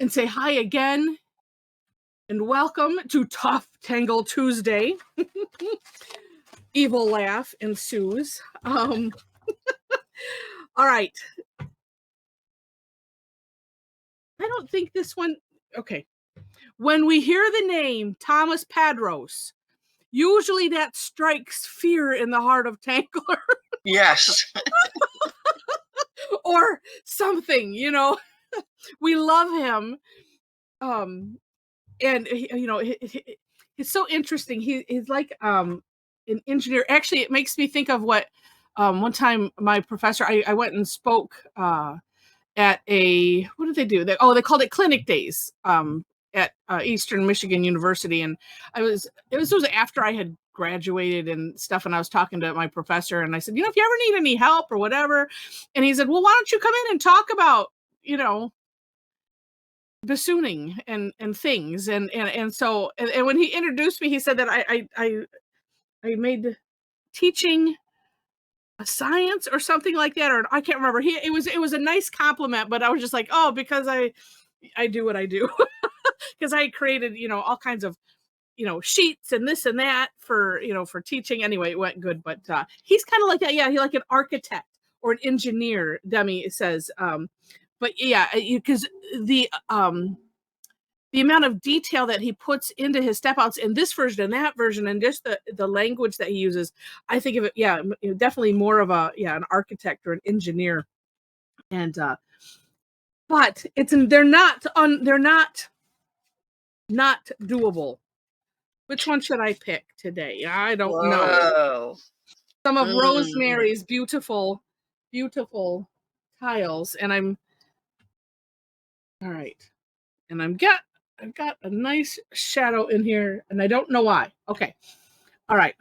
and say hi again and welcome to Tough Tangle Tuesday. Evil laugh ensues. All right. I don't think this one. Okay. When we hear the name Tomas Padros, usually that strikes fear in the heart of Tangler. Yes. Or something, we love him. And he's so interesting. He's like an engineer. Actually, it makes me think of what one time my professor, I went and spoke at what did they do? They called it clinic days at Eastern Michigan University. And it was after I had graduated and stuff. And I was talking to my professor and I said, if you ever need any help or whatever. And he said, well, why don't you come in and talk about, bassooning and things. And so, and when he introduced me, he said that I made teaching a science or something like that, or I can't remember. It was a nice compliment, but I was just like, oh, because I do what I do. Because I created, all kinds of, sheets and this and that for, for teaching. Anyway, it went good, but he's kind of like that. Yeah, he's like an architect or an engineer, Demi says. But yeah, because the amount of detail that he puts into his step outs in this version and that version, and just the language that he uses, I think of it, yeah, definitely more of an architect or an engineer. And but they're not doable. Which one should I pick today? I don't know. Some of Rosemary's beautiful tiles, and I'm all right. And I've got a nice shadow in here, and I don't know why. Okay. All right.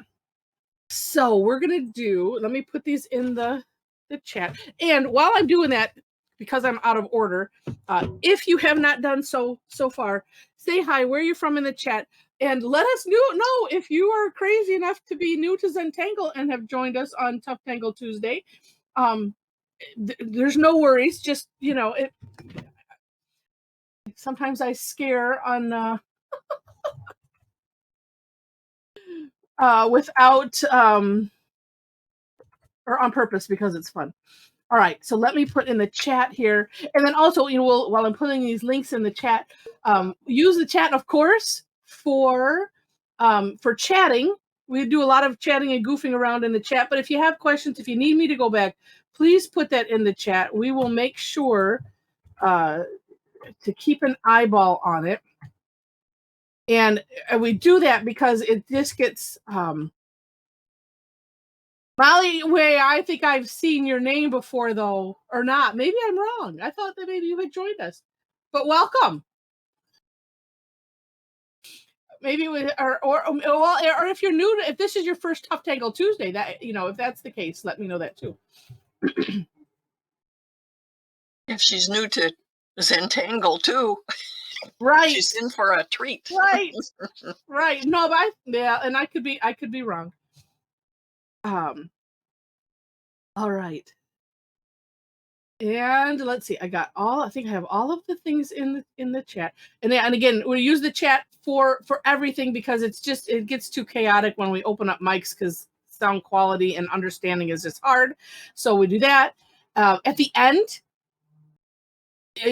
So we're going to let me put these in the chat. And while I'm doing that, because I'm out of order, if you have not done so far, say hi, where you're from in the chat, and let us know if you are crazy enough to be new to Zentangle and have joined us on Tough Tangle Tuesday. There's no worries. Just, sometimes I scare on without or on purpose because it's fun. All right, so let me put in the chat here, and then also, while I'm putting these links in the chat, use the chat, of course, for chatting. We do a lot of chatting and goofing around in the chat, but if you have questions, if you need me to go back, please put that in the chat. We will make sure to keep an eyeball on it, and we do that because it just gets Molly Way, I think I've seen your name before, though, or not. Maybe I'm wrong. I thought that maybe you had joined us, but welcome. Maybe or if you're new to, if this is your first Tough Tangle Tuesday, that if that's the case, let me know that too. If she's new to Zentangle too, right, she's in for a treat. Right, right. No, but and I could be wrong. All right. And let's see, I think I have all of the things in the chat. And again, we use the chat for everything because it gets too chaotic when we open up mics because sound quality and understanding is just hard. So we do that. At the end,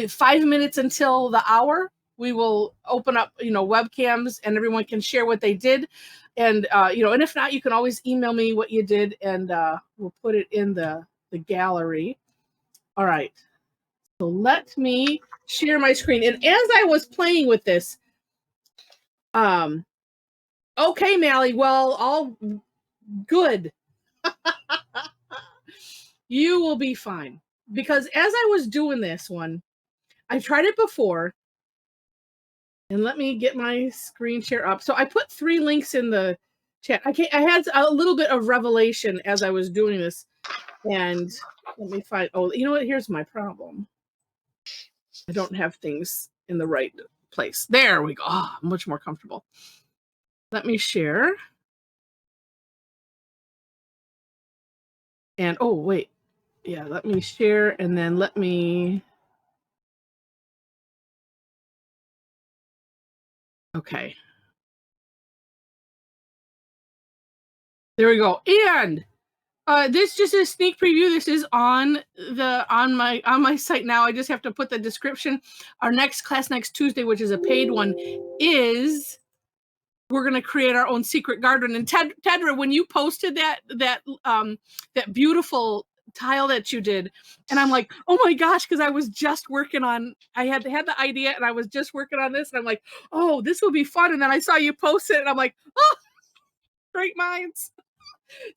5 minutes until the hour, we will open up, webcams, and everyone can share what they did. And and if not, you can always email me what you did, and we'll put it in the gallery. All right, so let me share my screen. And as I was playing with this, okay, Mally, well, all good. You will be fine. Because as I was doing this one, I tried it before. And let me get my screen share up. So I put 3 links in the chat. I had a little bit of revelation as I was doing this. And let me find, you know what? Here's my problem. I don't have things in the right place. There we go. Oh, much more comfortable. Let me share. And wait. Yeah, let me share, and then let me Okay. There we go. And this just a sneak preview. This is on my site now. I just have to put the description. Our next class next Tuesday, which is a paid one, is we're gonna create our own secret garden. And Tedra, when you posted that beautiful tile that you did, and I'm like, oh my gosh, because I was just working on, I had the idea and I was just working on this, and I'm like, oh, this will be fun. And then I saw you post it, and I'm like, oh, great minds.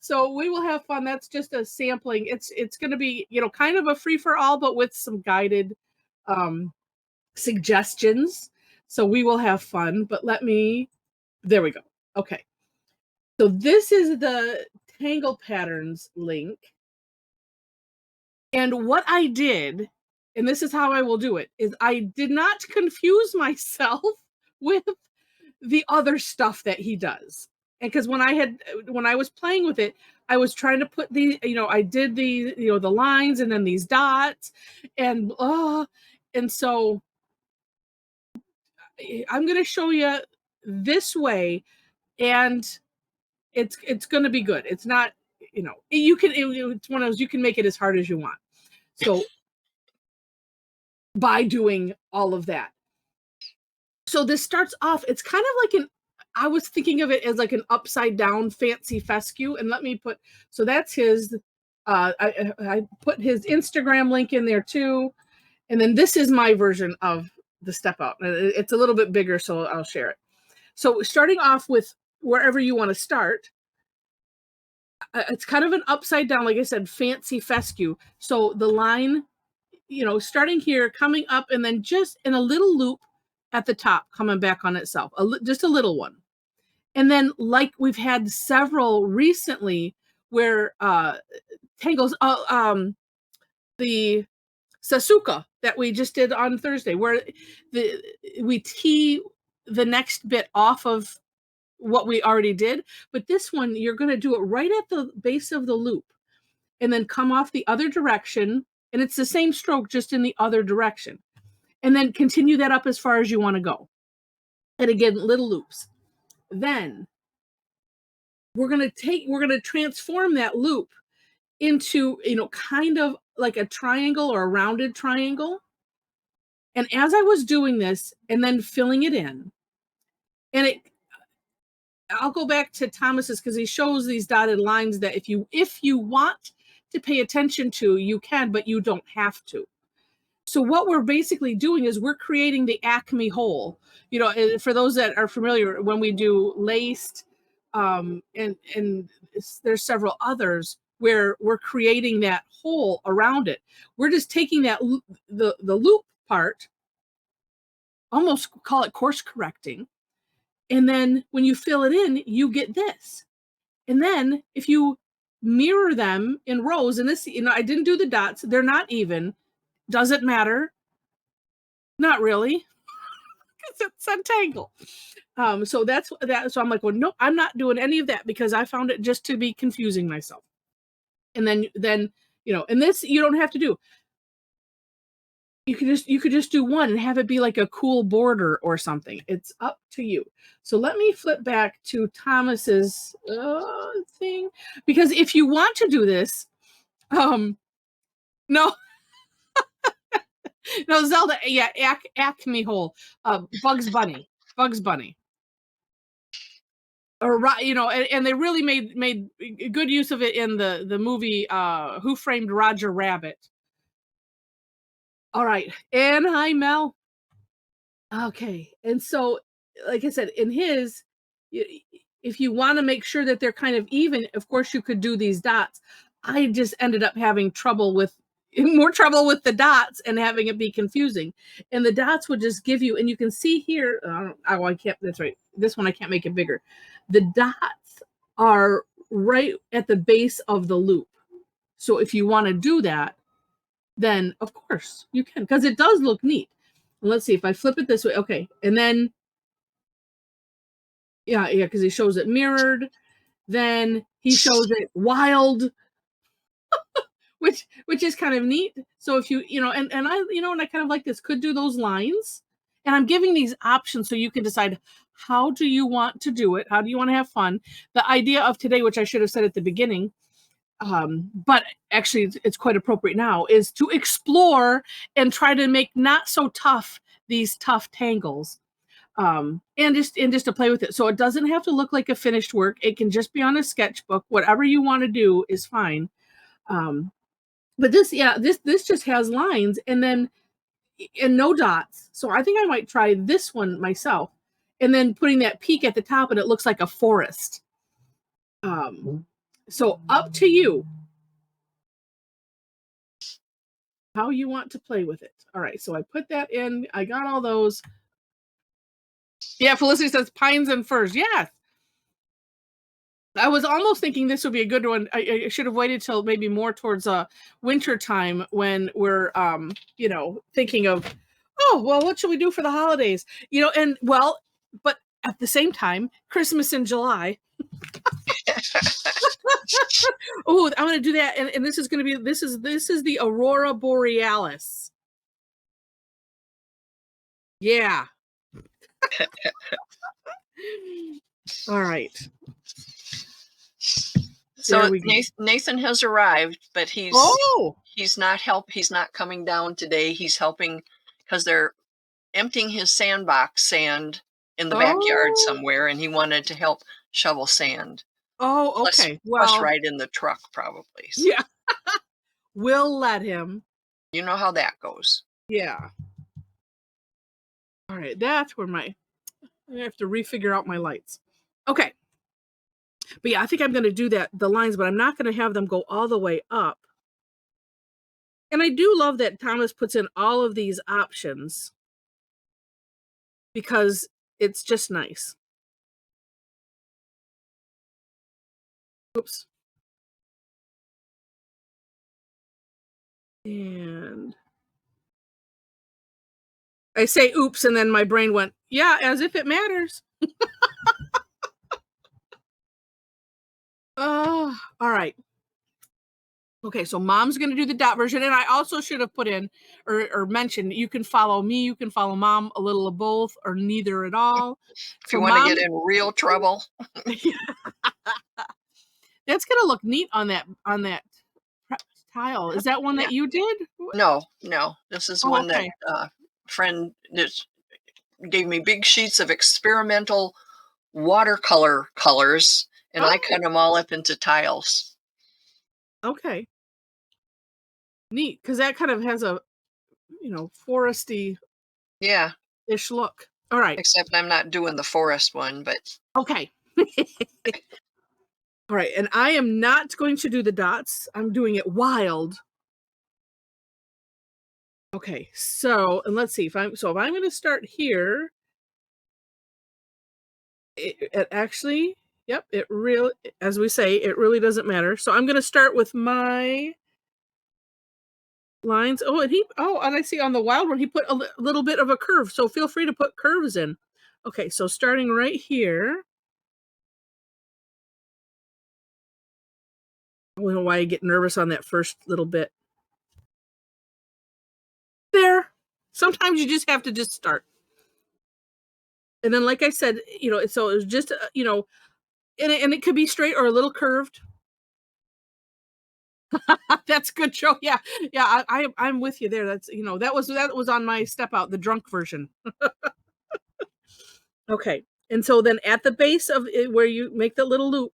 So we will have fun. That's just a sampling. It's going to be, kind of a free for all, but with some guided suggestions. So we will have fun. But there we go. Okay. So this is the Tangle Patterns link. And what I did, and this is how I will do it, is I did not confuse myself with the other stuff that he does. And because when I was playing with it, I was trying to put I did the lines and then these dots, and so I'm going to show you this way, and it's going to be good. It's not, it's one of those, you can make it as hard as you want. So by doing all of that. So this starts off, it's kind of like I was thinking of it as like an upside down fancy fescue. And so that's his, I put his Instagram link in there too. And then this is my version of the step out. It's a little bit bigger, so I'll share it. So starting off with wherever you want to start, it's kind of an upside down, like I said, fancy fescue. So the line, starting here, coming up, and then just in a little loop at the top, coming back on itself, just a little one. And then, like we've had several recently, where tangles, the Sasuka that we just did on Thursday, where we tee the next bit off of what we already did, but this one you're going to do it right at the base of the loop, and then come off the other direction, and it's the same stroke just in the other direction, and then continue that up as far as you want to go, and again little loops. Then we're going to transform that loop into, kind of like a triangle or a rounded triangle. And as I was doing this and then filling it in, and I'll go back to Thomas's, because he shows these dotted lines that if you want to pay attention to, you can, but you don't have to. So what we're basically doing is we're creating the Acme hole. For those that are familiar, when we do laced, and there's several others where we're creating that hole around it. We're just taking that the loop part, almost call it course correcting, and then when you fill it in, you get this. And then if you mirror them in rows, and this, I didn't do the dots, they're not even. Does it matter? Not really, because it's Zentangle. So that's that. So I'm like, well, no, I'm not doing any of that, because I found it just to be confusing myself. And then and this you don't have to do. You could just do one and have it be like a cool border or something. It's up to you. So let me flip back to Thomas's thing, because if you want to do this, no. No, Zelda, yeah, Acme hole, Bugs Bunny, or and they really made good use of it in the movie Who Framed Roger Rabbit. All right, and hi Mel. Okay, and so, like I said, in his, if you want to make sure that they're kind of even, of course you could do these dots. I just ended up having more trouble with the dots and having it be confusing. And the dots would just give you, and you can see here, I can't, that's right. This one, I can't make it bigger. The dots are right at the base of the loop. So if you want to do that, then of course you can, because it does look neat. Let's see if I flip it this way. Okay. And then, yeah, because he shows it mirrored. Then he shows it wild, which is kind of neat. So if and I, and I kind of like this, could do those lines And I'm giving these options so you can decide, how do you want to do it? How do you want to have fun? The idea of today, which I should have said at the beginning, but actually it's quite appropriate now, is to explore and try to make not so tough these tough tangles, and just to play with it, so it doesn't have to look like a finished work. It can just be on a sketchbook. Whatever you want to do is fine. um but this, yeah, this just has lines and then and no dots, so I think I might try this one myself, and then putting that peak at the top and it looks like a forest. So up to you how you want to play with it. All right, so I put that in. I got all those. Yeah, Felicity says pines and firs. Yes. I was almost thinking this would be a good one. I should have waited till maybe more towards winter time when we're thinking of, oh well, what should we do for the holidays? And well, but at the same time, Christmas in July. Oh, I'm gonna do that, and this is gonna be this is the Aurora Borealis. Yeah. All right. So We go. Nathan has arrived, but he's Oh, he's not coming down today. He's helping because they're emptying his sandbox sand in the backyard oh, somewhere, and he wanted to help shovel sand. oh, Plus, okay. plus Well, ride in the truck probably. So yeah, we'll let him. you know how that goes. Yeah. All right, that's where I have to refigure out my lights. Okay. But yeah, I think I'm going to do the lines, but I'm not going to have them go all the way up. And I do love that Thomas puts in all of these options because it's just nice. Oops. And I say oops, and then my brain went, yeah, as if it matters. Oh, all right. Okay, so mom's going to do the dot version. And I also should have put in or mentioned, you can follow me, you can follow mom, a little of both, or neither at all. If So you want to mom, get in real trouble, that's going to look neat on that tile. Is that one yeah. that you did? No, this is Oh, one that okay. friend just gave me big sheets of experimental watercolor colors, and I cut Oh, them all up into tiles. okay. Neat, because that kind of has a, foresty-ish Yeah, look. All right. except I'm not doing the forest one, but Okay. All right, and I am not going to do the dots. I'm doing it wild. Okay, so and let's see if I'm going to start here. It actually, yep, it really, as we say, it really doesn't matter. So I'm going to start with my lines. And I see on the wild one he put a little bit of a curve. So feel free to put curves in. Okay, so starting right here. I don't know why I get nervous on that first little bit. There. Sometimes you just have to just start. And then, like I said, so it was just, and it could be straight or a little curved. That's good, Joe. Yeah, yeah, I'm with you there. That's that was on my step out, the drunk version. Okay, and so then at the base of it, where you make the little loop,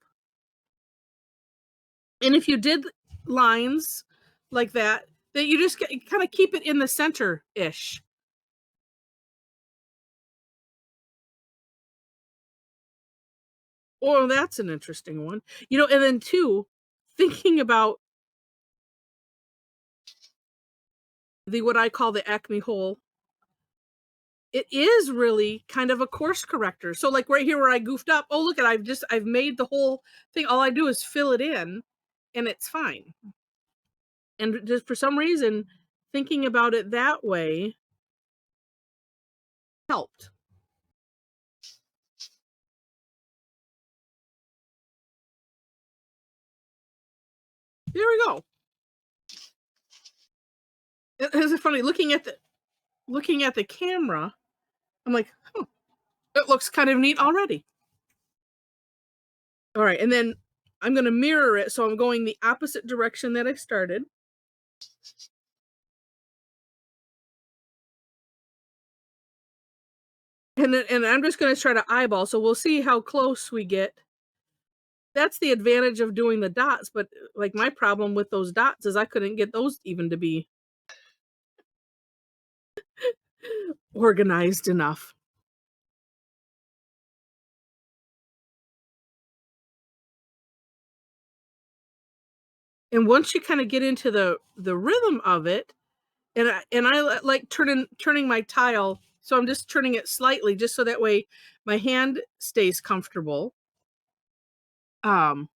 and if you did lines like that, that you just kind of keep it in the center ish. Oh, that's an interesting one. And then two, thinking about the what I call the Acme hole, it is really kind of a course corrector. So like right here where I goofed up, oh look at I've made the whole thing. All I do is fill it in and it's fine. And just for some reason, thinking about it that way helped. There we go. It's funny looking at the camera. I'm like, oh, it looks kind of neat already. All right, and then I'm going to mirror it, so I'm going the opposite direction that I started. And I'm just going to try to eyeball, so we'll see how close we get. That's the advantage of doing the dots, but like my problem with those dots is I couldn't get those even to be organized enough. And once you kind of get into the rhythm of it, and I like turning my tile, so I'm just turning it slightly just so that way my hand stays comfortable. That's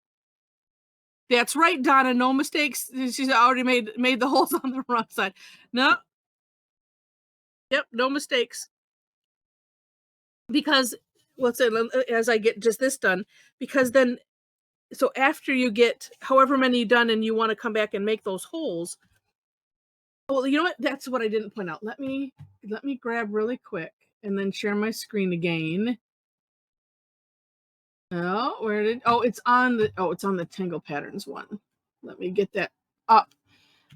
right, Donna, no mistakes. She's already made the holes on the wrong side. No, yep, no mistakes. Because let's say as I get just this done, because then so after you get however many done and you want to come back and make those holes. Well, you know what? That's what I didn't point out. Let me grab really quick and then share my screen again. Oh, it's on the Tangle Patterns one. Let me get that up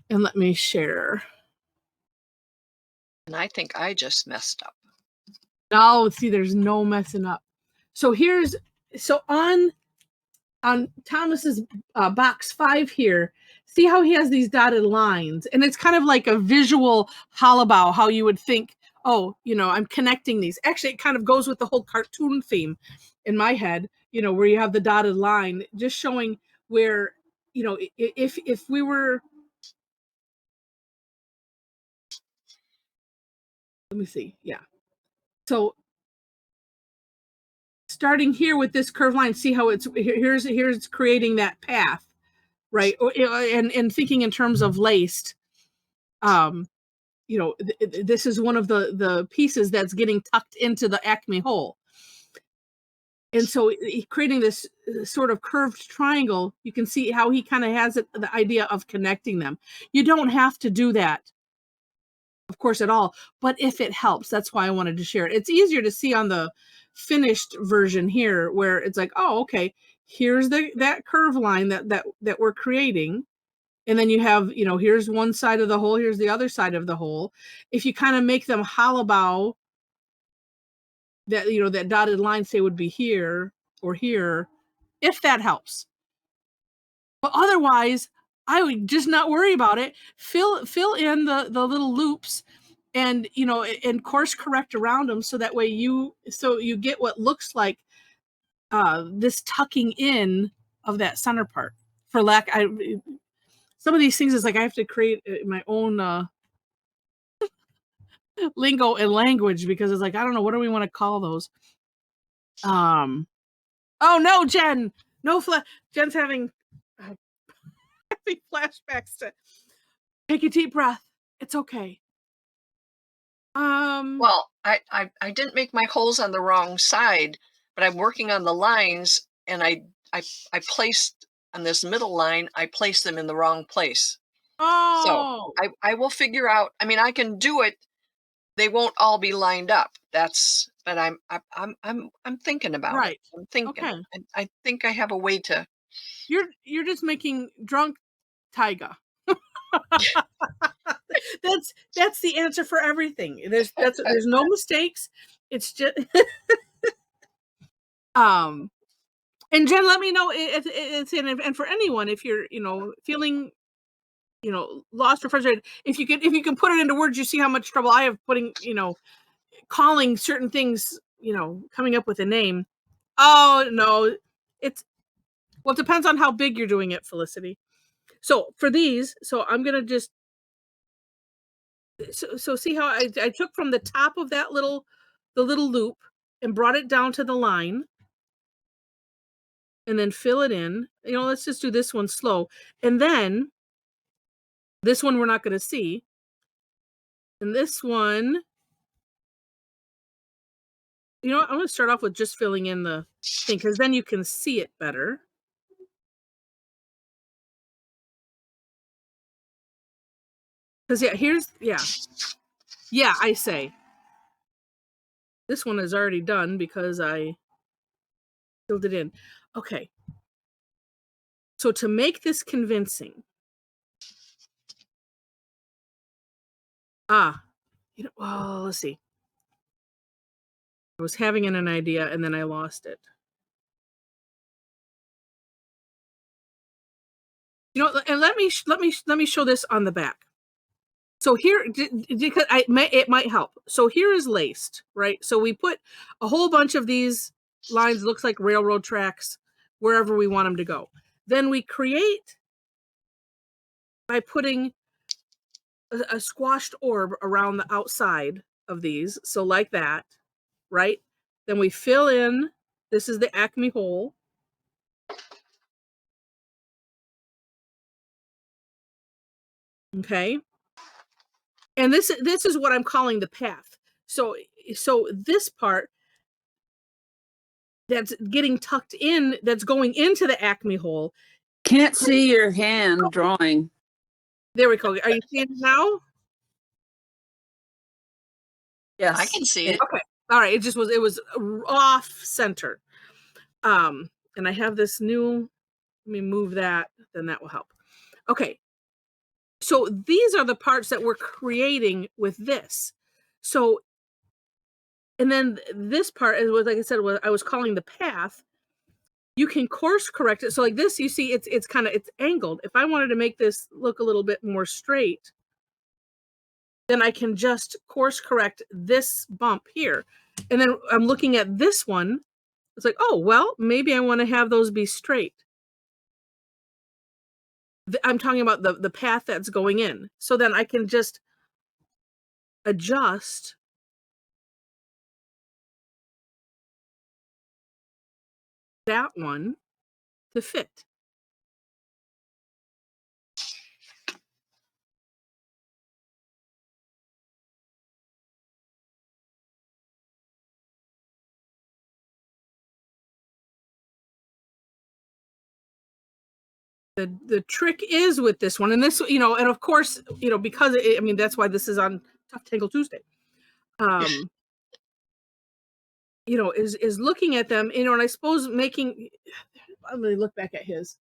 and let me share. And I think I just messed up. No, see, there's no messing up. So on Thomas's box 5 here, see how he has these dotted lines, and it's kind of like a visual hollabow, how you would think, oh, I'm connecting these. Actually, it kind of goes with the whole cartoon theme in my head, where you have the dotted line, just showing where, if we were, let me see, yeah. So starting here with this curved line, see how here's creating that path, right? And thinking in terms of laced, this is one of the pieces that's getting tucked into the Acme hole. And so creating this sort of curved triangle, you can see how he kind of has the idea of connecting them. You don't have to do that, of course, at all. But if it helps, that's why I wanted to share it. It's easier to see on the finished version here, where it's like, oh, okay, here's that curve line that we're creating. And then you have, here's one side of the hole, here's the other side of the hole. If you kind of make them hollabow, that, that dotted line, say, would be here or here, if that helps. But otherwise, I would just not worry about it. Fill in the little loops and, and course correct around them, so that way you get what looks like this tucking in of that center part. Some of these things is like I have to create my own lingo and language, because it's like, I don't know, what do we want to call those? Oh no, Jen, no Jen's having flashbacks to take a deep breath. It's okay. Well, I didn't make my holes on the wrong side, but I'm working on the lines, and I placed on this middle line, I placed them in the wrong place. So Oh, I will figure out. I mean, I can do it. They won't all be lined up. But I'm thinking about it. right. I'm thinking. Okay. I think I have a way to. You're just making drunk Taiga. That's the answer for everything. There's no mistakes. It's just and Jen, let me know if it's in, and for anyone, if you're, feeling, lost or frustrated, if you can put it into words, you see how much trouble I have putting, calling certain things, coming up with a name. Oh no, it's well, it depends on how big you're doing it, Felicity. So for these, so I'm gonna just so see how I took from the top of the little loop and brought it down to the line, and then fill it in. Let's just do this one slow, and then this one we're not going to see, and this one, I'm going to start off with just filling in the thing, because then you can see it better. Because yeah, I say This one is already done because I filled it in. Okay. So to make this convincing, well, let's see. I was having an idea and then I lost it. And let me show this on the back. So here, because it might help. So here is laced, right? So we put a whole bunch of these lines, looks like railroad tracks, wherever we want them to go. Then we create by putting a squashed orb around the outside of these. So like that, right? Then we fill in, this is the Acme hole. Okay. And this is what I'm calling the path. So this part that's getting tucked in, that's going into the Acme hole. Can't see your hand drawing. There we go. Are you seeing it now? Yes. I can see it. Okay. All right. It was off center. And I have this new, let me move that, then that will help. Okay. So these are the parts that we're creating with this. So, and then this part is what, like I said, what I was calling the path. You can course correct it. So like this, you see, it's kind of, it's angled. If I wanted to make this look a little bit more straight, then I can just course correct this bump here. And then I'm looking at this one. It's like, oh, well, maybe I want to have those be straight. I'm talking about the path that's going in. So then I can just adjust that one to fit. The trick is with this one, and this, and of course, because that's why this is on Tough Tangle Tuesday. Is looking at them, and I suppose making. Let me look back at his.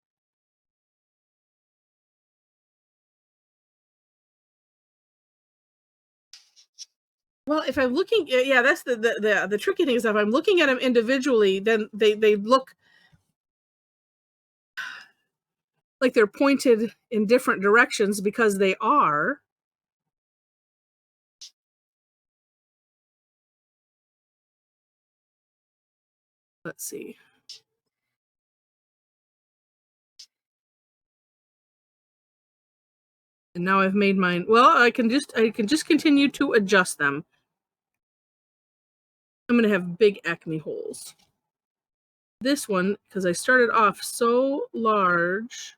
Well, if I'm looking, yeah, that's the tricky thing is if I'm looking at them individually, then they look like they're pointed in different directions because they are. Let's see. And now I've made mine. Well, I can just continue to adjust them. I'm going to have big Acme holes. This one, because I started off so large,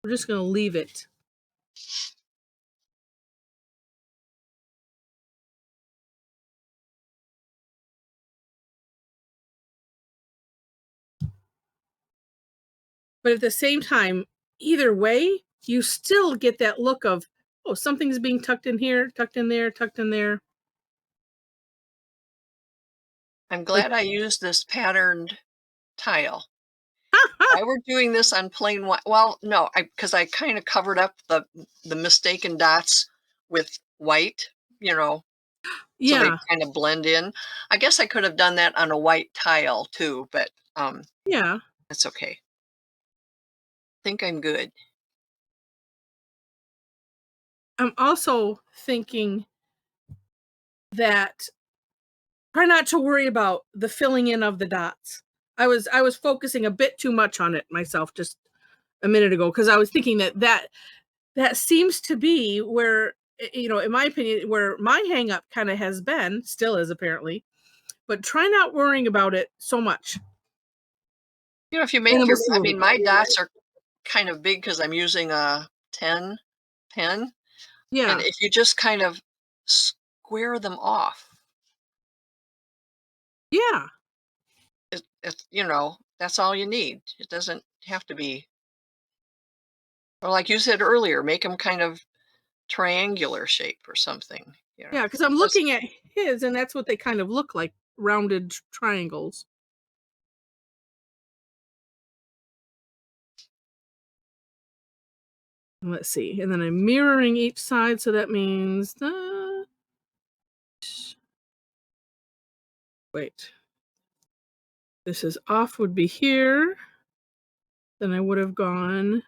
we're just going to leave it. But at the same time, either way, you still get that look of, oh, something's being tucked in here, tucked in there, tucked in there. I'm glad I used this patterned tile. I were doing this on plain white. Well, no, because I kind of covered up the mistaken dots with white, so they kind of blend in. I guess I could have done that on a white tile too, but yeah, that's okay. I think I'm good. I'm also thinking that try not to worry about the filling in of the dots. I was focusing a bit too much on it myself just a minute ago because I was thinking that seems to be where, in my opinion, where my hang up kind of has been, still is apparently, but try not worrying about it so much. If you make my dots are kind of big because I'm using a 10 pen. Yeah. And if you just kind of square them off. Yeah. That's all you need. It doesn't have to be. Or like you said earlier, make them kind of triangular shape or something. Yeah, because I'm looking at his, and that's what they kind of look like, rounded triangles. Let's see, and then I'm mirroring each side, so that means wait. This is off would be here. Then I would have gone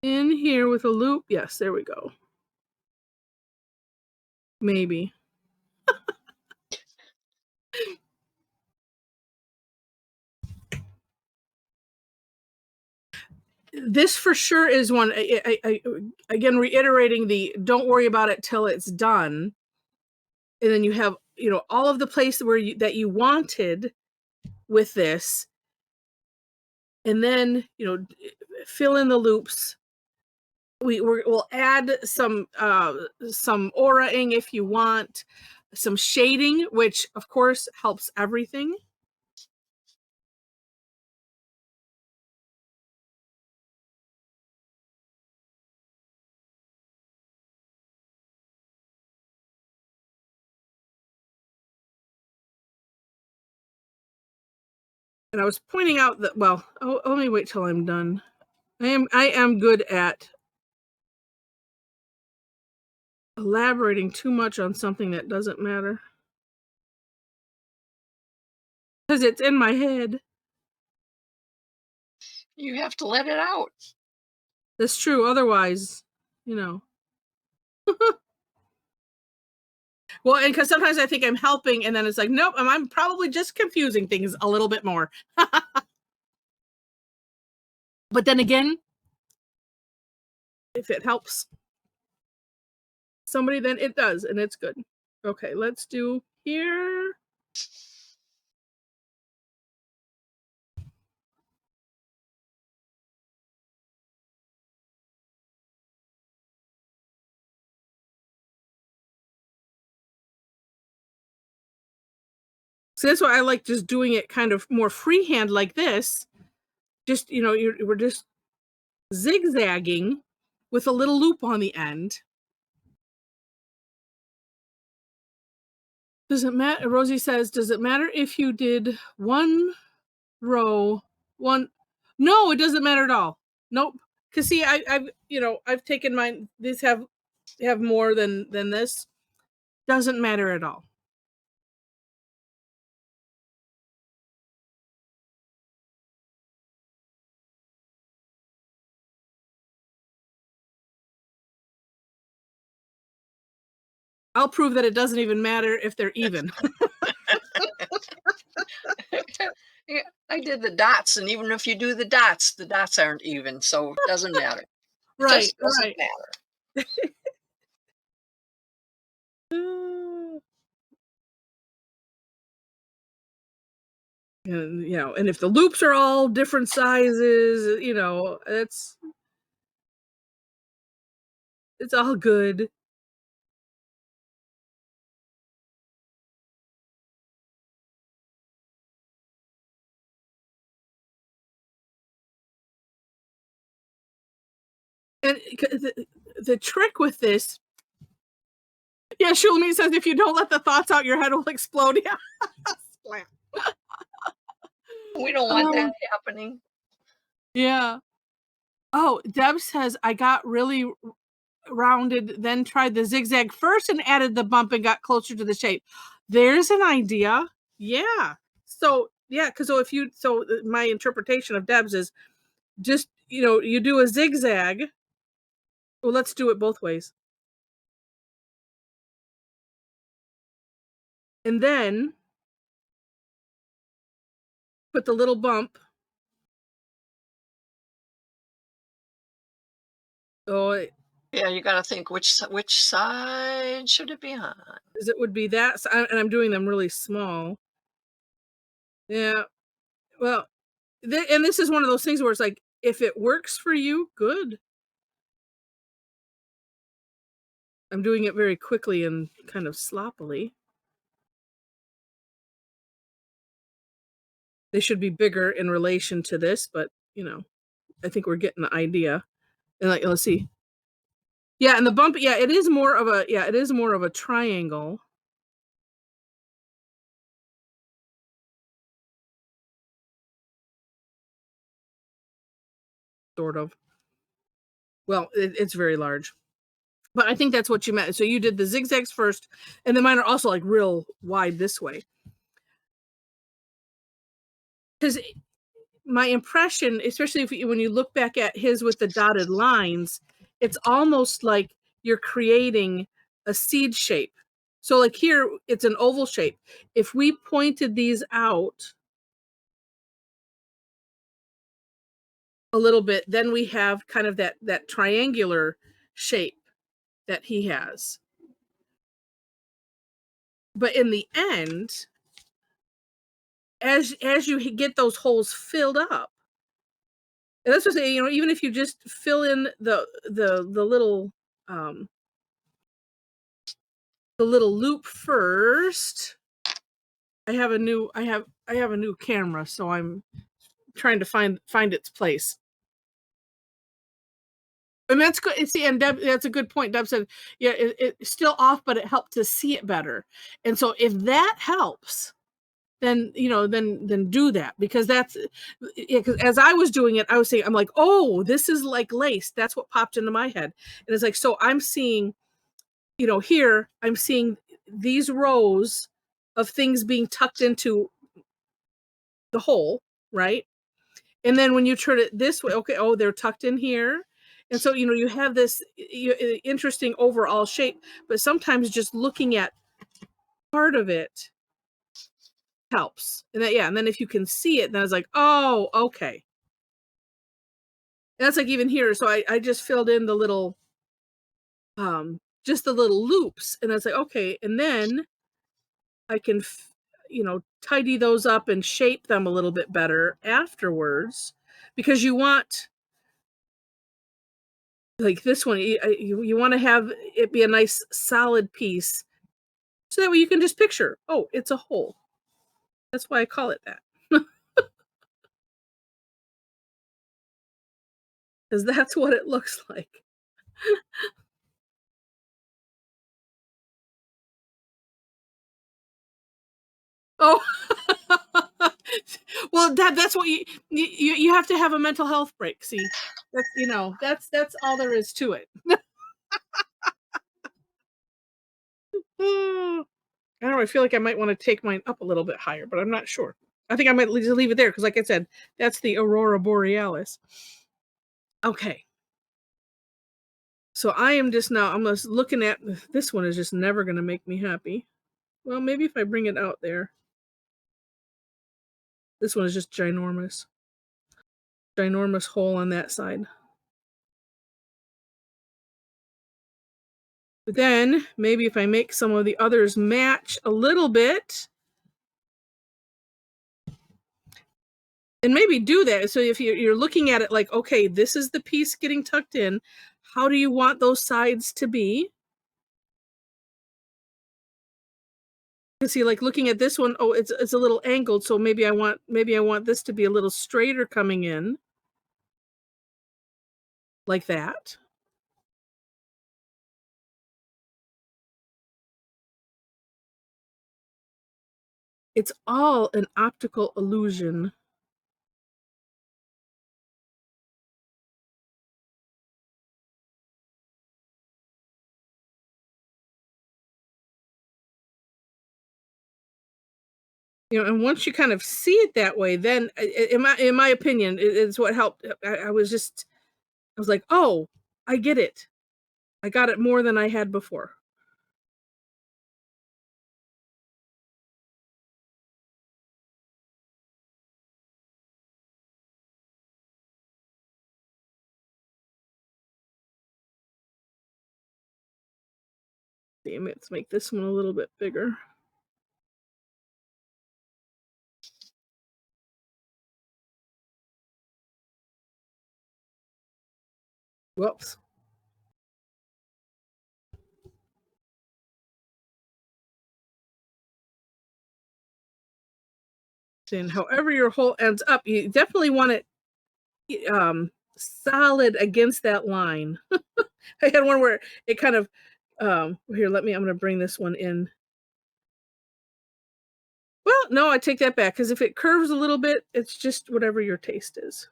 in here with a loop. Yes, there we go. Maybe. This for sure is one, I again, reiterating the don't worry about it till it's done. And then you have, all of the places where that you wanted with this. And then, fill in the loops. We'll add some aura-ing if you want, some shading, which of course helps everything. And I was pointing out that, well, let me wait till I'm done. I am good at elaborating too much on something that doesn't matter. Because it's in my head. You have to let it out. That's true. Otherwise, Well, and because sometimes I think I'm helping, and then it's like, nope, I'm probably just confusing things a little bit more. But then again, if it helps somebody, then it does, and it's good. Okay, let's do here. So that's why I like just doing it kind of more freehand like this. Just, we're just zigzagging with a little loop on the end. Does it matter? Rosie says, does it matter if you did one row, one? No, it doesn't matter at all. Nope. Because see, I've taken mine. These have more than this. Doesn't matter at all. I'll prove that it doesn't even matter if they're even. Yeah, I did the dots, and even if you do the dots aren't even, so it doesn't matter. It Right, just doesn't right. matter. And and if the loops are all different sizes, it's all good. And the trick with this, yeah, Shulmi says if you don't let the thoughts out, your head will explode. Yeah. Splat. We don't want that happening. Yeah. Oh, Deb says I got really rounded, then tried the zigzag first and added the bump and got closer to the shape. There's an idea. Yeah. So yeah, because my interpretation of Deb's is just you do a zigzag. Well, let's do it both ways. And then put the little bump. Oh, Yeah, you got to think which side should it be on? it would be that, and I'm doing them really small. Yeah. Well, and this is one of those things where it's like, if it works for you, good. I'm doing it very quickly and kind of sloppily. They should be bigger in relation to this, but I think we're getting the idea. And let's see. Yeah, and the bump, it is more of a triangle. sort of. Well, it's very large. But I think that's what you meant. So you did the zigzags first, and then mine are also like real wide this way. Because my impression, especially when you look back at his with the dotted lines, it's almost like you're creating a seed shape. So like here, it's an oval shape. If we pointed these out a little bit, then we have kind of that triangular shape that he has. But in the end, as you get those holes filled up, and that's what I say, even if you just fill in the little the little loop first. I have a new camera, so I'm trying to find its place. And that's good. See, and Deb, that's a good point. Deb said, yeah, it's still off, but it helped to see it better. And so if that helps, then then do that, because that's because as I was doing it, I was saying, I'm like, oh, this is like lace. That's what popped into my head. And it's like, so I'm seeing, here I'm seeing these rows of things being tucked into the hole, right? And then when you turn it this way, okay, oh, they're tucked in here. And so, you have this interesting overall shape, but sometimes just looking at part of it helps. And and then if you can see it, then it's like, oh, okay. And that's like even here. So I just filled in the little, just the little loops, and I was like, okay. And then I can, tidy those up and shape them a little bit better afterwards, because you want, like this one, you want to have it be a nice solid piece, so that way you can just picture, oh, it's a hole. That's why I call it that. Because that's what it looks like. Oh, well, that's what you have to have a mental health break. See, that's all there is to it. I don't know. I feel like I might want to take mine up a little bit higher, but I'm not sure. I think I might just leave it there, because, like I said, that's the Aurora Borealis. Okay. So I'm just looking at this one is just never going to make me happy. Well, maybe if I bring it out there. This one is just ginormous. Ginormous hole on that side. But then maybe if I make some of the others match a little bit, and maybe do that. So if you're looking at it like, okay, this is the piece getting tucked in, how do you want those sides to be? You see, like looking at this one, oh, it's a little angled, so maybe I want this to be a little straighter coming in, like that. It's all an optical illusion. And once you kind of see it that way, then in my opinion, it's what helped. I was like, oh, I get it. I got it more than I had before. Let's make this one a little bit bigger. Whoops. And however your hole ends up, you definitely want it solid against that line. I had one where it kind of here, I'm going to bring this one in. Well, no, I take that back, because if it curves a little bit, it's just whatever your taste is.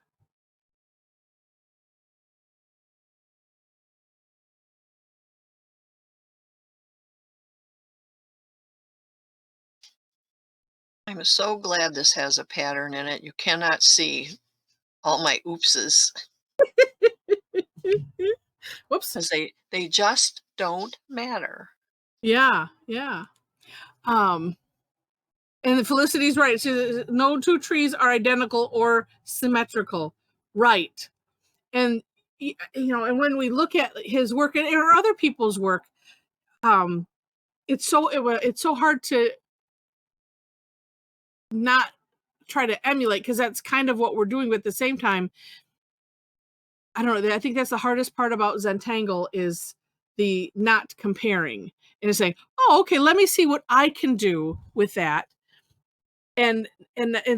I'm so glad this has a pattern in it. You cannot see all my oopses Whoops. because they just don't matter. Yeah, yeah. And Felicity's right. She says, no two trees are identical or symmetrical. Right. And and when we look at his work and or other people's work, it's so hard to not try to emulate, because that's kind of what we're doing. But at the same time, I don't know. I think that's the hardest part about Zentangle is the not comparing and saying, "Oh, okay, let me see what I can do with that," and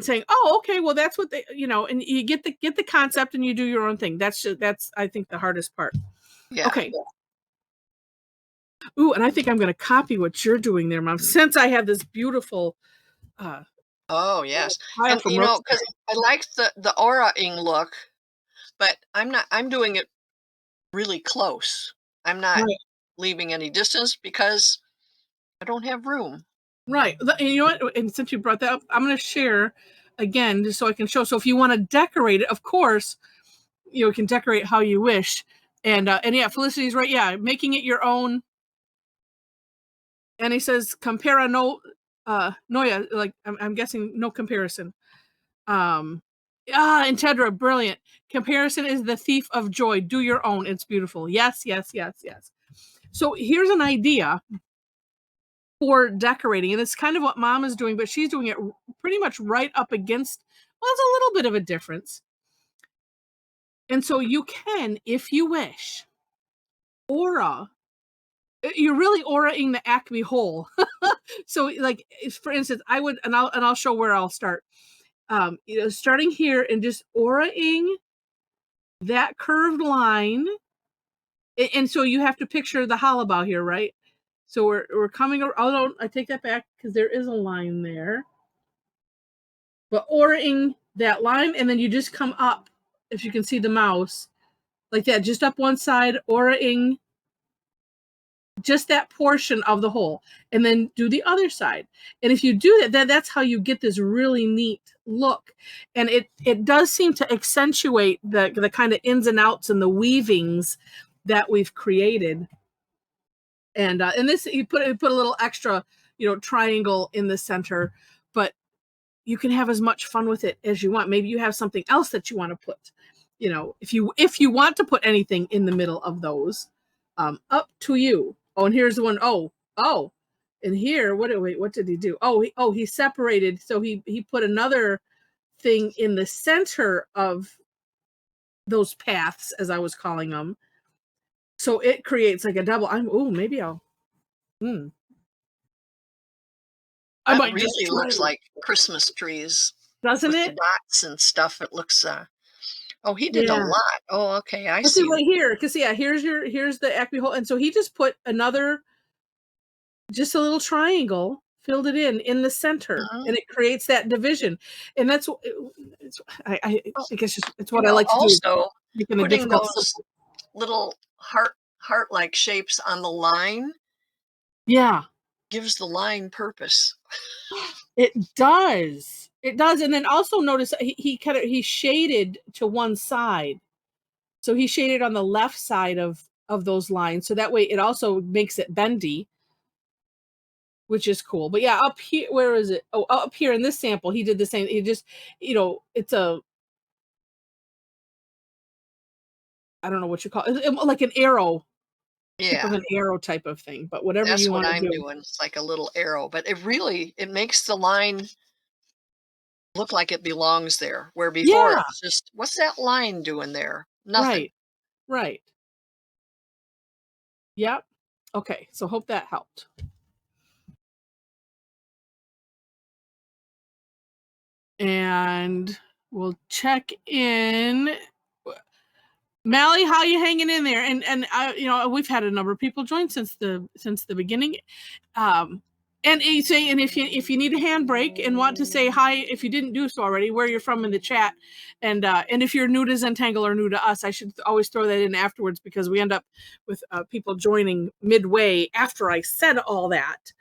saying, "Oh, okay, well that's what they, and you get the concept and you do your own thing." That's I think the hardest part. Yeah. Okay. Ooh, and I think I'm going to copy what you're doing there, Mom, since I have this beautiful Oh, yes. file And, from because Rosemary. I like the aura-ing look, but I'm doing it really close. I'm not Right. leaving any distance because I don't have room. Right. And you know what? And since you brought that up, I'm going to share again just so I can show. So if you want to decorate it, of course, you can decorate how you wish. And yeah, Felicity's right. Yeah, making it your own. And he says, compara no, noia, like I'm guessing no comparison. And Tedra, brilliant. Comparison is the thief of joy. Do your own. It's beautiful. Yes, yes, yes, yes. So here's an idea for decorating, and it's kind of what Mom is doing, but she's doing it pretty much right up against, well, it's a little bit of a difference. And so you can, if you wish, aura. You're really aura-ing the Acme hole. So, like, for instance, I would, and I'll show where I'll start. Starting here and just aura-ing that curved line. And so you have to picture the hollabow here, right? So we're coming around. Oh, I take that back because there is a line there. But aura-ing that line, and then you just come up, if you can see the mouse, like that, just up one side, aura-ing just that portion of the hole, and then do the other side. And if you do that, that's how you get this really neat look. And it does seem to accentuate the kind of ins and outs and the weavings that we've created. And this, you put a little extra, triangle in the center, but you can have as much fun with it as you want. Maybe you have something else that you want to put, if you want to put anything in the middle of those, up to you. Oh, and here's the one. Oh, and here, what did he do? He separated. So he put another thing in the center of those paths, as I was calling them. So it creates like a double. Maybe I'll, I That might really looks like Christmas trees. Doesn't with it? the dots and stuff. It looks he did Yeah. a lot. Oh, okay, I Let's see. see right here, because here's the Acme hole, and so he just put just a little triangle, filled it in the center, and it creates that division. And that's I think it's what I like to do. Also, Making the putting difficult those simple. little heart-like shapes on the line Yeah, gives the line purpose. it does. It does. And then also notice he shaded to one side. So he shaded on the left side of those lines. So that way it also makes it bendy, which is cool. But yeah, up here, where is it? Oh, up here in this sample, he did the same. He just, it's I don't know what you call it, like an arrow, tip of Yeah, an arrow type of thing. But whatever that's you what want to I'm do. doing. It's like a little arrow, but it makes the line look like it belongs there. Where before Yeah, it was just, what's that line doing there? Nothing. right, right. Yep. Okay, so hope that helped. And we'll check in. Mally, how you hanging in there? And we've had a number of people join since the beginning. And you say, and if you need a handbrake and want to say hi, if you didn't do so already, where you're from in the chat, and if you're new to Zentangle or new to us, I should always throw that in afterwards, because we end up with people joining midway after I said all that.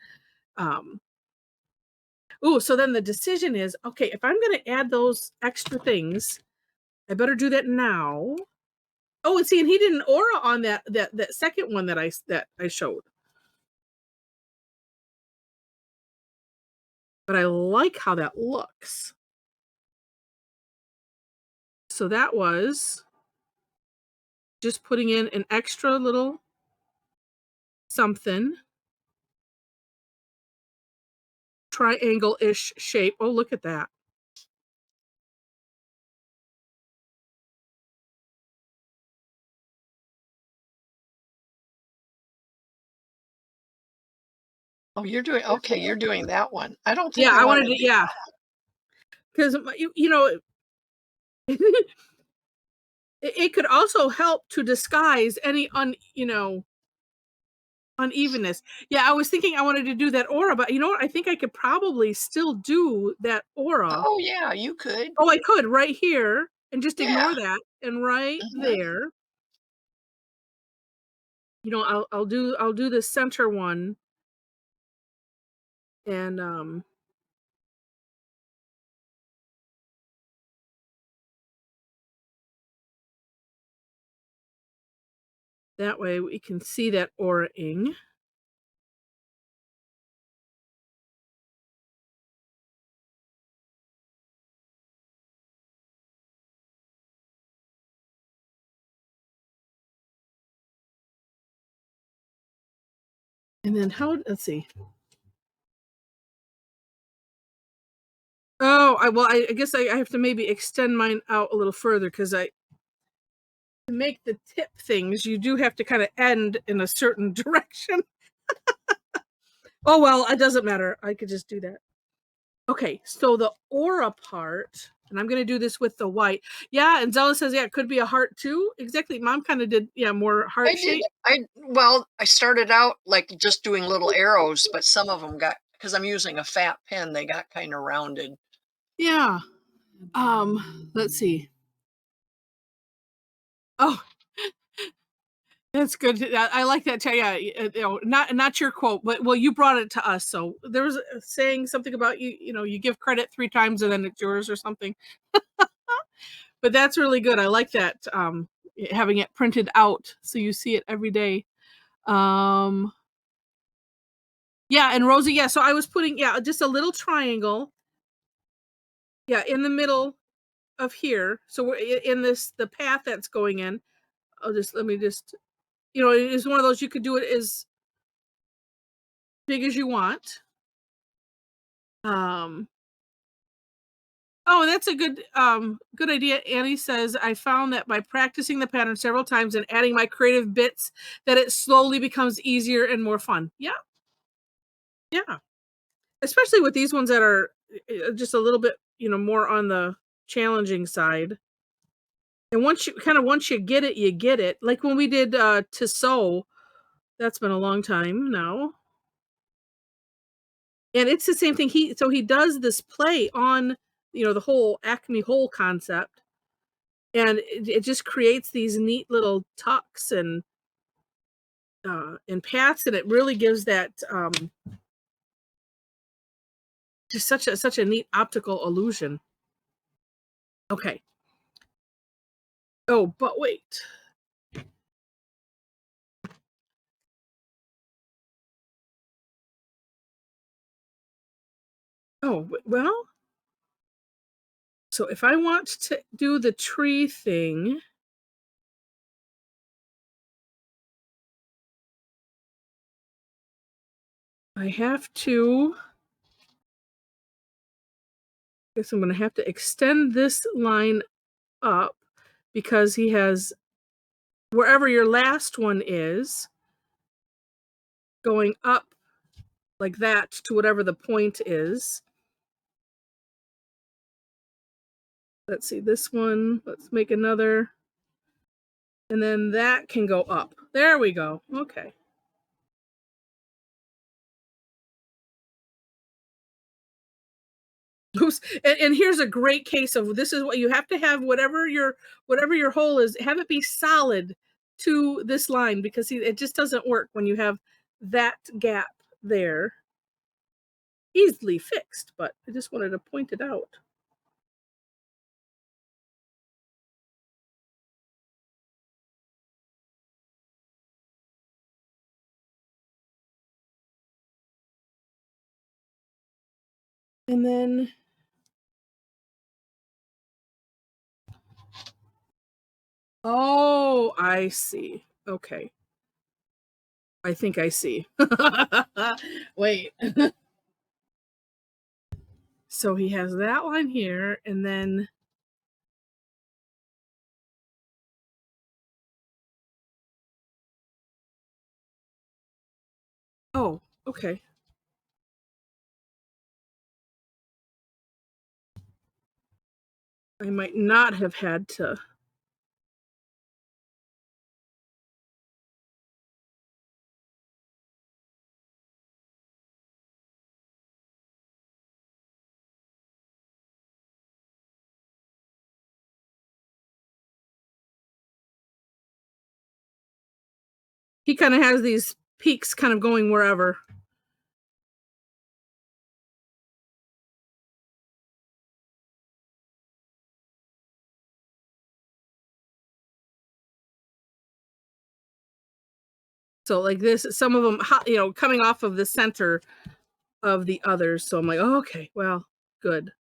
Ooh, so then the decision is, okay, if I'm going to add those extra things, I better do that now. Oh, and see, and he did an aura on that second one that I showed. But I like how that looks. So that was just putting in an extra little something. Triangle-ish shape. Oh, look at that. Oh, you're doing okay. You're doing that one. I don't think Yeah, I I want wanted to to, do yeah. Because, you know, it could also help to disguise any unevenness. Yeah, I was thinking I wanted to do that aura, but you know what? I think I could probably still do that that. aura. Oh, yeah, you could. Oh, I could right here and just Yeah. ignore that, and right Mhm. there, I'll do the center one, and that way we can see that aura-ing. And then let's see. Oh, I guess I have to maybe extend mine out a little further because to make the tip things, you do have to kind of end in a certain direction. Oh, well, it doesn't matter. I could just do that. Okay, so the aura part, and I'm going to do this with the white. Yeah, and Zella says, yeah, it could be a heart too. Exactly. Mom kind of did, yeah, more heart I did. shape. I started out like just doing little arrows, but some of them got, because I'm using a fat pen, they got kind of rounded. Yeah. Let's see. Oh, that's good. I like that. Yeah, not your quote, but well, you brought it to us. So there was saying something about you give credit 3 times and then it's yours or something. But that's really good. I like that. Having it printed out so you see it every day. Yeah, and Rosie, yeah. So I was putting just a little triangle. Yeah, in the middle of here. So we're in the path that's going in. Let me just it is one of those you could do it as big as you want. Um, oh, that's a good idea. Annie says, I found that by practicing the pattern several times and adding my creative bits, that it slowly becomes easier and more fun. Yeah. Yeah. Especially with these ones that are just a little bit, more on the challenging side. And once you get it, you get it. Like when we did to sew, that's been a long time now. And it's the same thing. He does this play on, the whole Acme hole concept. And it just creates these neat little tucks and paths, and it really gives that just such a neat optical illusion. Okay. Oh, but wait. Oh, well, so if I want to do the tree thing, I have to, I guess I'm going to have to extend this line up because he has wherever your last one is going up like that to whatever the point is. Let's see this one. Let's make another. And then that can go up. There we go. Okay. Oops. And here's a great case of this is what you have to have whatever your hole is, have it be solid to this line because it just doesn't work when you have that gap there. easily fixed, but I just wanted to point it out. And then oh, I see. Okay. I think I see. Wait. So he has that one here, and then oh, okay. I might not have had to. He kind of has these peaks kind of going wherever. So like this, some of them, you know, coming off of the center of the others. So I'm like, oh, okay, well, good.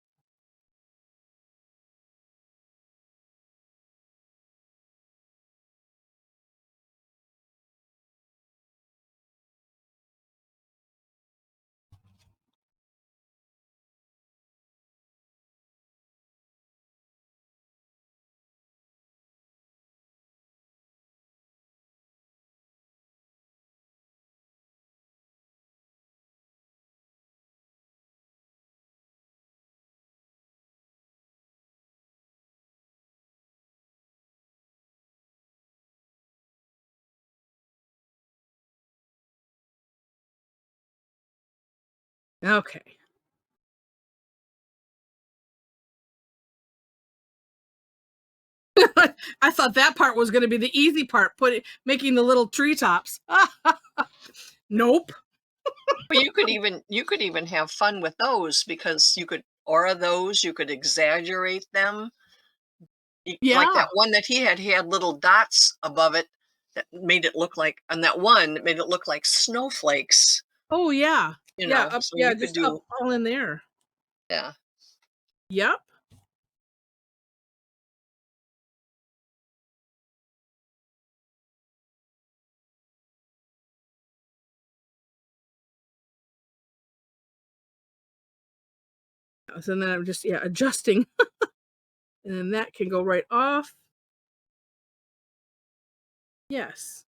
Okay. I thought that part was going to be the easy part, making the little treetops. Nope. Well, you could even have fun with those because you could aura those, you could exaggerate them. Like Yeah. that one that he had little dots above it that made it look like, and that one that made it look like snowflakes, Oh yeah. you Yeah. know. Up. So Yeah. you could Just up do, all in there. yeah. Yep. So then I'm just adjusting, and then that can go right off. Yes.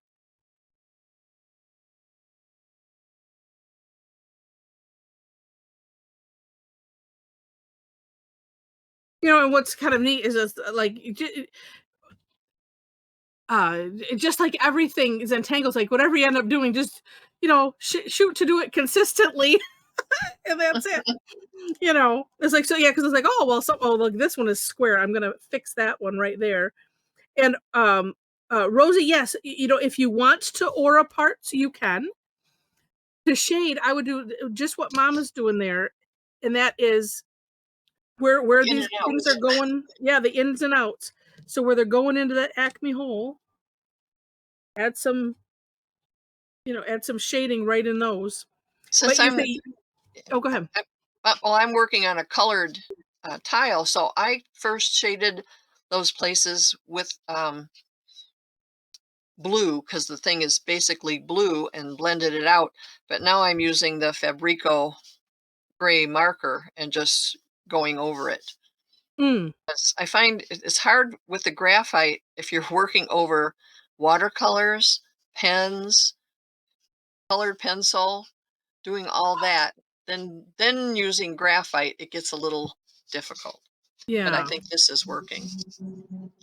You know, and what's kind of neat is just like just like everything Zentangle's like whatever you end up doing, just shoot to do it consistently, and that's it. You know, it's like so because it's like look, this one is square. I'm gonna fix that one right there. And Rosie, yes, you know, if you want to aura parts, you can. To shade, I would do just what Mama's doing there, and that is where In these and things out. are going. Yeah, the ins and outs. So where they're going into that Acme hole, add some, add some shading right in those. Since But you I'm, say, oh, go ahead. well, I'm working on a colored tile, so I first shaded those places with blue because the thing is basically blue and blended it out. But now I'm using the Fabrico gray marker and just going over it. Mm, I find it's hard with the graphite if you're working over watercolors, pens, colored pencil, doing all that. Then using graphite, it gets a little difficult. But I yeah. think this is working.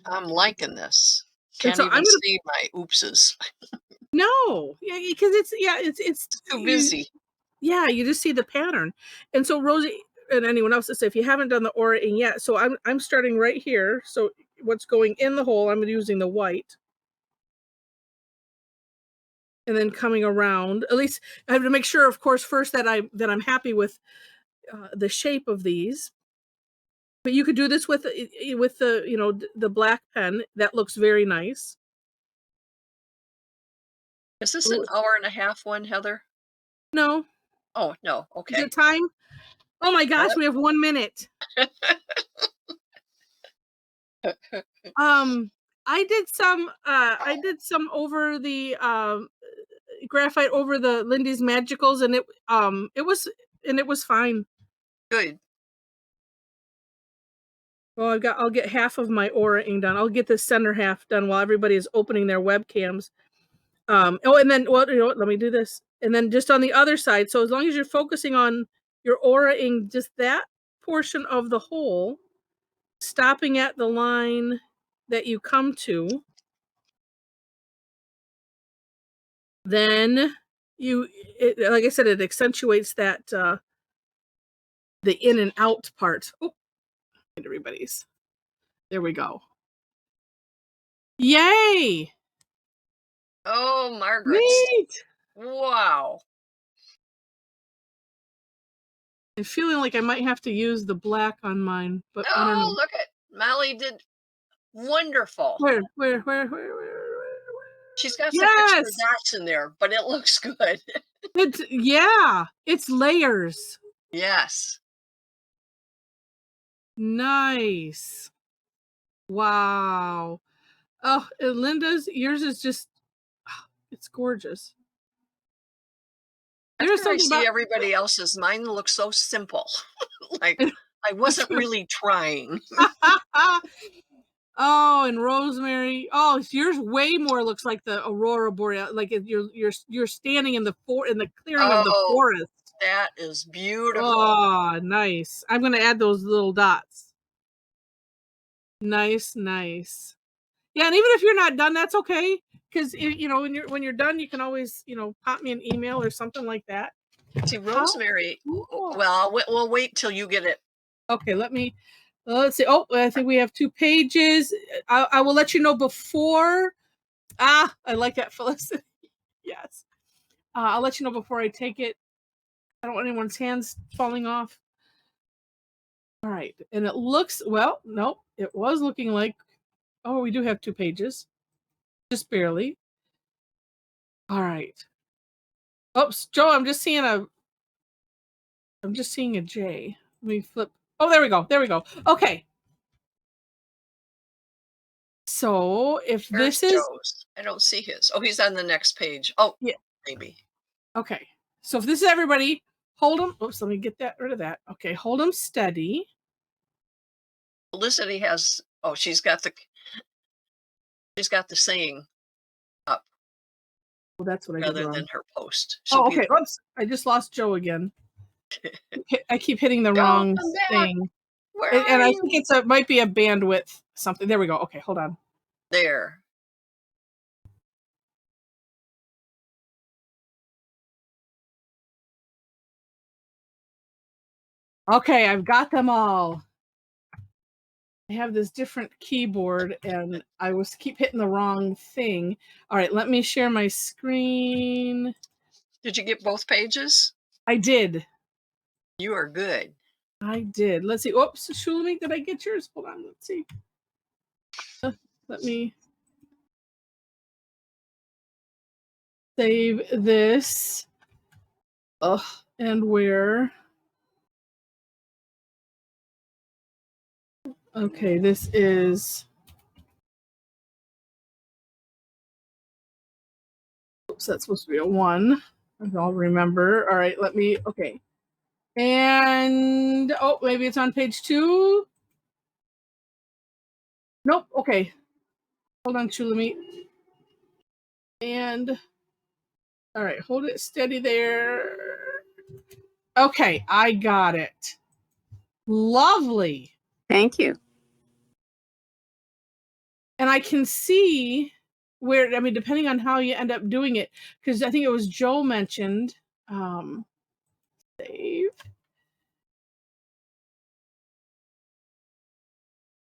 I'm liking this. And Can't so I'm even gonna see my oopses. no, yeah, because it's It's too you, busy. yeah, you just see the pattern. And so Rosie and anyone else that say if you haven't done the aura-ing yet, so I'm starting right here. So what's going in the hole, I'm using the white. And then coming around, at least I have to make sure, of course, first that I'm happy with the shape of these. But you could do this with the the black pen. That looks very nice. Is this an hour and a half one, Heather? No, Oh, no. is Okay. it time? Oh my gosh, we have 1 minute. I did some over the graphite over the Lindy's Magicals, and it was fine. Good. Well, I'll get half of my aura-ing done. I'll get the center half done while everybody is opening their webcams. And then let me do this. And then just on the other side, so as long as you're focusing on your aura-ing, just that portion of the hole, stopping at the line that you come to, then like I said, it accentuates that the in and out part. Oh, everybody's. There we go. Yay! Oh, Margaret. Neat! Wow. I'm feeling like I might have to use the black on mine, but I don't know. Oh, look at Molly did wonderful. Where? She's got some extra dots in there, but it looks good. It's layers. Yes. Nice. Wow. Oh, and Linda's, yours is just, it's gorgeous. After I see everybody else's, mine looks so simple. Like I wasn't really trying. Oh, and Rosemary. Oh, yours way more looks like the aurora boreal. Like you're standing in the clearing of the forest. That is beautiful. Oh, nice. I'm gonna add those little dots. Nice. Yeah, and even if you're not done, that's okay. Because when you're done, you can always pop me an email or something like that. See, Rosemary. Well, we'll wait till you get it. Okay, let's see. Oh, I think we have 2 pages. I will let you know before. I like that, Felicity. Yes. I'll let you know before I take it. I don't want anyone's hands falling off. All right. And it looks, well, nope. It was looking like, oh, we do have 2 pages. Just barely. All right. Oops, Joe, I'm just seeing a J. Let me flip. Oh, there we go. Okay. So if Where's this is Joe's? I don't see his. Oh, he's on the next page. Oh, yeah, maybe. Okay. So if this is everybody, hold them. Oops, let me get rid of that. Okay, hold them steady. Felicity has. Oh, she's got the saying up. Well, that's what I did rather wrong. than her post. Okay. Oops, I just lost Joe again. I keep hitting the wrong thing. And I think it might be a bandwidth something. There we go. Okay, hold on. There. Okay, I've got them all. I have this different keyboard and I keep hitting the wrong thing. All right, let me share my screen. Did you get both pages? I did. You are good. I did. Let's see. Oops, Shulamit, did I get yours? Hold on, let's see. Let me save this. And where? Okay, this is. Oops, that's supposed to be a 1. I'll remember. All right, okay. And, maybe it's on page 2. Nope, okay. Hold on, Shulamit. And, all right, hold it steady there. Okay, I got it. Lovely. Thank you. And I can see where, depending on how you end up doing it, because I think it was Joe mentioned, save.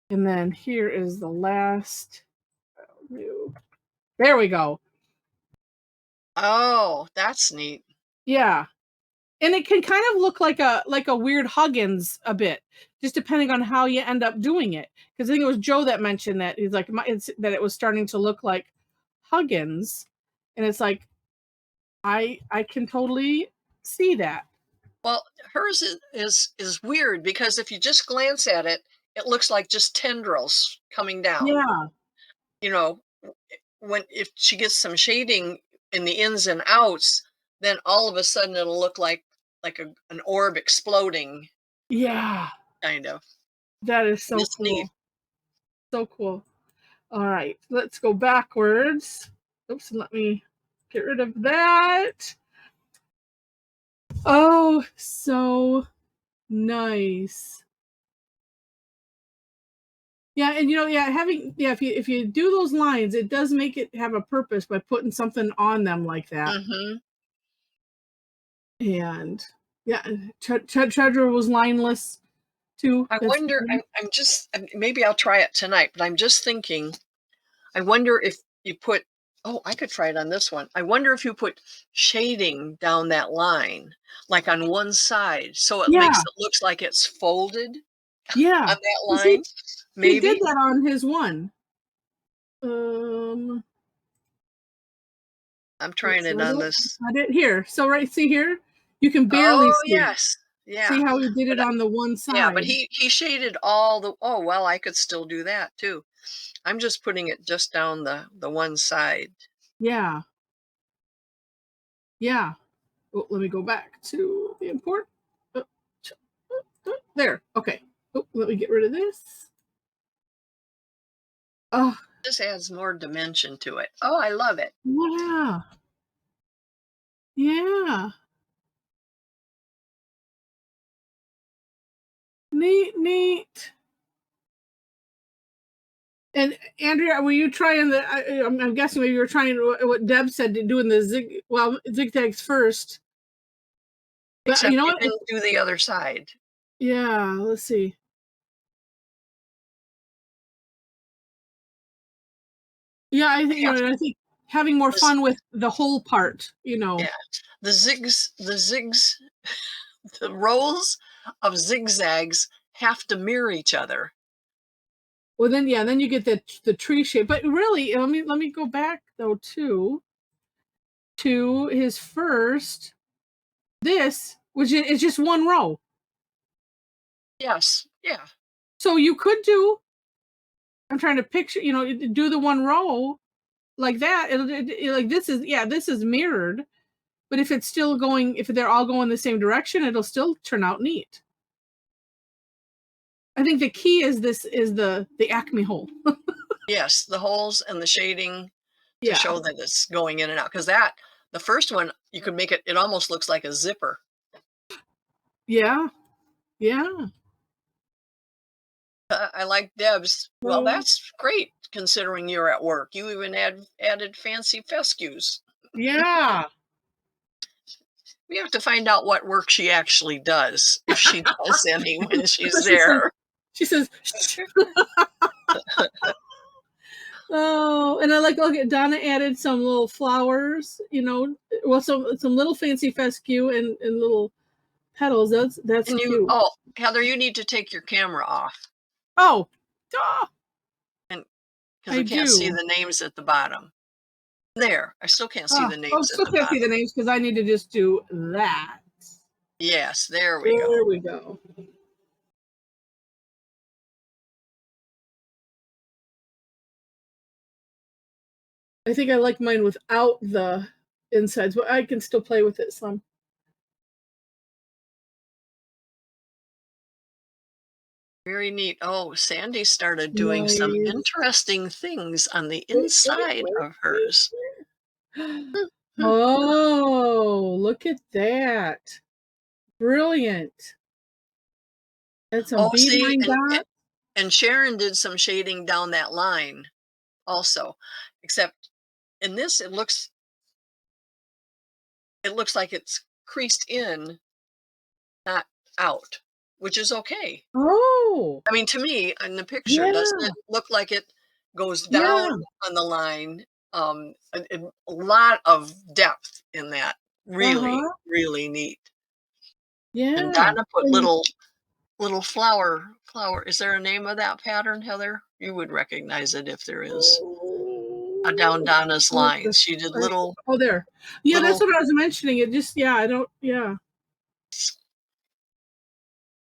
And then here is the last. There we go. Oh, that's neat. Yeah. And it can kind of look like a weird Huggins a bit, just depending on how you end up doing it. Because I think it was Joe that mentioned that he's like that it was starting to look like Huggins, and it's like I can totally see that. Well, hers is weird because if you just glance at it, it looks like just tendrils coming down. Yeah, You know, when if she gets some shading in the ins and outs, then all of a sudden it'll look like an orb exploding, yeah, kind of. that is so It's neat. cool, so cool. All right, let's go backwards. Oops, and let me get rid of that. Oh, so nice. Yeah, and if you do those lines, it does make it have a purpose by putting something on them like that. Hmm. And yeah, Treasure was lineless too. I That's wonder. Maybe I'll try it tonight, but I'm just thinking. I wonder if you put. Oh, I could try it on this one. I wonder if you put shading down that line, like on one side, so it makes yeah, it looks like it's folded yeah. on that Well, line. he did Maybe. that on his one. Um, I'm trying let's see, it on this. I did here. So see here, you can barely Oh, see. yes. See Yeah. how he did But it on the one but side. he shaded all the. Oh, well, I could still do that too. I'm just putting it just down the one side. Yeah, yeah. Oh, let me go back to the import. Oh, there. Okay. Oh, let me get rid of this. Oh, This adds more dimension to it. Oh, I love it. yeah. Yeah. Neat, neat. And Andrea, were you trying I'm guessing maybe you were trying what Deb said, doing the zigzags first. But you Except know you what? didn't do the other side. Yeah, let's see. Yeah, Yeah. I think having more This, fun with the whole part, yeah. The rows of zigzags have to mirror each other. Well, then you get the tree shape. But really, let me go back though to his first. This, which is just one row. Yes. Yeah. So you could do. I'm trying to picture, do the one row like that. Like this is mirrored. But if they're all going the same direction, it'll still turn out neat. I think the key is the Acme hole. Yes. The holes and the shading to Yeah. show that it's going in and out. Because the first one, you could make it almost looks like a zipper. Yeah. Yeah. I like Deb's. Well, So, that's great considering you're at work. You even added fancy fescues. yeah. We have to find out what work she actually does, if she does any when she's she says, there. she says, "Shh." Oh, and I look at Donna added some little flowers, well, some little fancy fescue and little petals. That's And cute. Heather, you need to take your camera off, Oh, duh, and because I I can't see do. the names at the bottom. There, I still can't see Ah, the oh, names at still the can't see the bottom. names because I need to just do that. Yes, there we go. There we go. I think I like mine without the insides, but I can still play with it some. Very neat. Oh, Sandy started doing some Nice. interesting things on the Wait, inside of hers. wait. Oh, look at that. Brilliant. And some Oh, see, beadline dots. and Sharon did some shading down that line also, except in this it looks like it's creased in, not out, which is okay. Oh, I mean, to me, in the picture, doesn't yeah, it look like it goes down yeah. on the line? A lot of depth in that. Really, Uh-huh. really neat. Yeah. And Donna put little flower. Is there a name of that pattern, Heather? You would recognize it if there is. Down Donna's lines. She did little. Oh, there. Yeah, little, that's what I was mentioning. It just, I don't,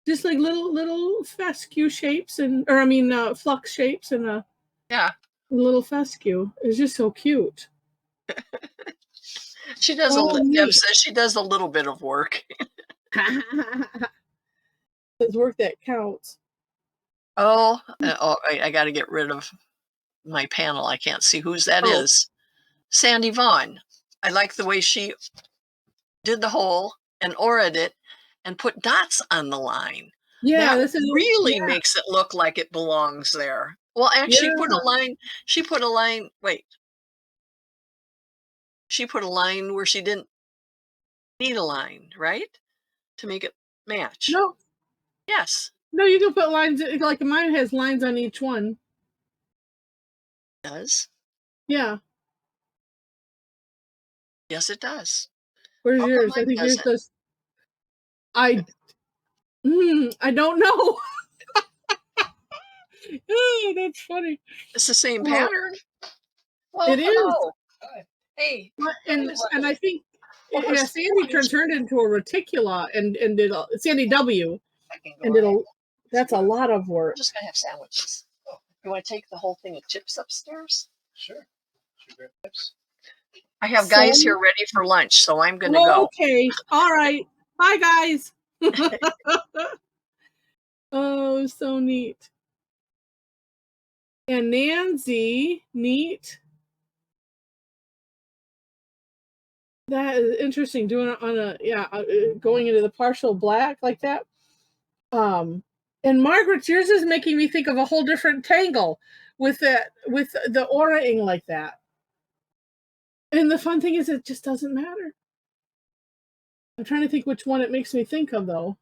just like little fescue shapes flux shapes and yeah. little fescue. It's just so cute. She does Deb says she does a little bit of work. It's work that counts. I got to get rid of my panel. I can't see whose that is. Sandy Vaughn. I like the way she did the hole and ordered it and put dots on the line. Yeah, that really makes it look like it belongs there. Well, actually, she put a line. Wait. She put a line where she didn't need a line, right? To make it match. No. Yes. No, you can put lines, like mine has lines on each one. It does? Yeah. Yes, it does. Where's yours? I think yours does. I don't know. Oh, that's funny. It's the same pattern. Well, it is. Hey. And I think Sandy turned into a reticula and did Sandy W. And that's a lot of work. I'm just gonna have sandwiches. You want to take the whole thing of chips upstairs? Sure. I have guys here ready for lunch, so I'm gonna go. Okay. All right. Bye, guys. Oh, so neat. And Nancy, neat. That is interesting. Doing it on going into the partial black like that. And Margaret's, yours is making me think of a whole different tangle with the aura-ing like that. And the fun thing is, it just doesn't matter. I'm trying to think which one it makes me think of, though.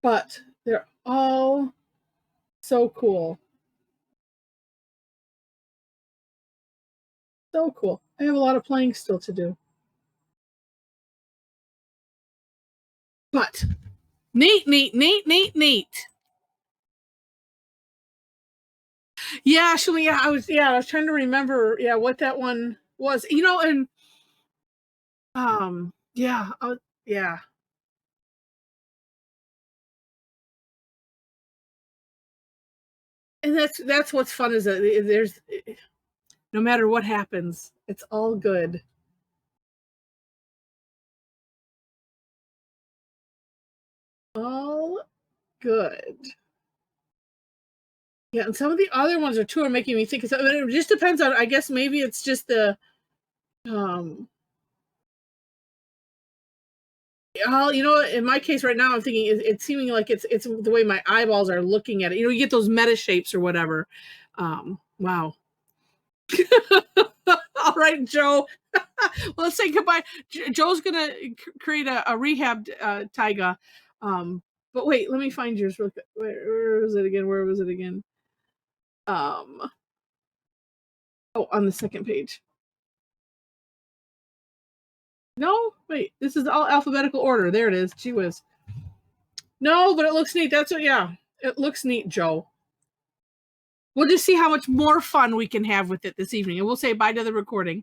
But they're all so cool. So cool. I have a lot of playing still to do. But neat. Yeah, actually, I was trying to remember, what that one was, and yeah. And that's what's fun is that there's, no matter what happens, it's all good. All good. Yeah, and some of the other ones are making me think of something. It just depends on, I guess maybe it's just the in my case right now, I'm thinking it's seeming like it's the way my eyeballs are looking at it. You get those meta shapes or whatever. Wow. All right, Joe. Well, let's say goodbye. Joe's gonna create a rehab Taiga. But wait, let me find yours real quick. Where was it again? On the second page. No, wait, this is all alphabetical order. There it is. Gee whiz. No, but it looks neat. It looks neat, Joe. We'll just see how much more fun we can have with it this evening. And we'll say bye to the recording.